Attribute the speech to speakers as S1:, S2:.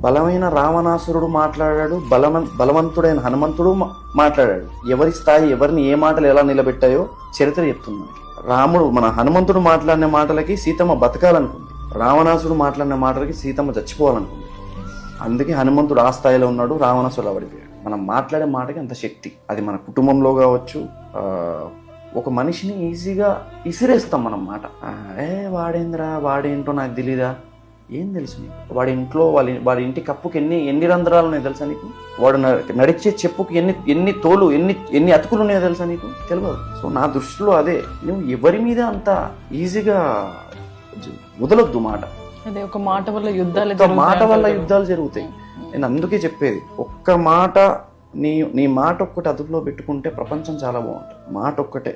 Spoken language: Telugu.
S1: బలమైన రావణాసురుడు మాట్లాడాడు, బలవంతుడైన హనుమంతుడు మాట్లాడాడు. ఎవరి స్థాయి ఎవరిని ఏ మాటలు ఎలా నిలబెట్టాయో చరిత్ర చెప్తుంది. రాముడు మన హనుమంతుడు మాట్లాడిన మాటలకి సీతమ్మ బతకాలనుకుంది, రావణాసుడు మాట్లాడిన మాటలకి సీతమ్మ చచ్చిపోవాలనుకుంది. అందుకే హనుమంతుడు ఆ స్థాయిలో ఉన్నాడు, రావణాసుడు పడిపోయాడు. మనం మాట్లాడే మాటకి అంత శక్తి. అది మన కుటుంబంలో కావచ్చు, ఒక మనిషిని ఈజీగా ఇసిరేస్తాం మనం మాట. వాడేంద్రా, వాడేంటో నాకు తెలీదా, ఏం తెలుసు నీకు? వాడి ఇంట్లో వాడి ఇంటి కప్పుకి ఎన్ని రంధ్రాలు ఉన్నాయో తెలుసా నీకు? వాడు నడిచే చెప్పుకి ఎన్ని అతుకులు ఉన్నాయో తెలుసా నీకు? తెలియదు. సో నా దృష్టిలో అదే, నువ్వు ఎవరి మీద అంత ఈజీగా వదలొద్దు మాట.
S2: ఒక మాట వల్ల
S1: యుద్ధాలు జరుగుతాయి. నేను అందుకే చెప్పేది, ఒక్క మాట నీ మాట ఒక్కటి అదుపులో పెట్టుకుంటే ప్రపంచం చాలా బాగుంటుంది. మాట ఒక్కటే.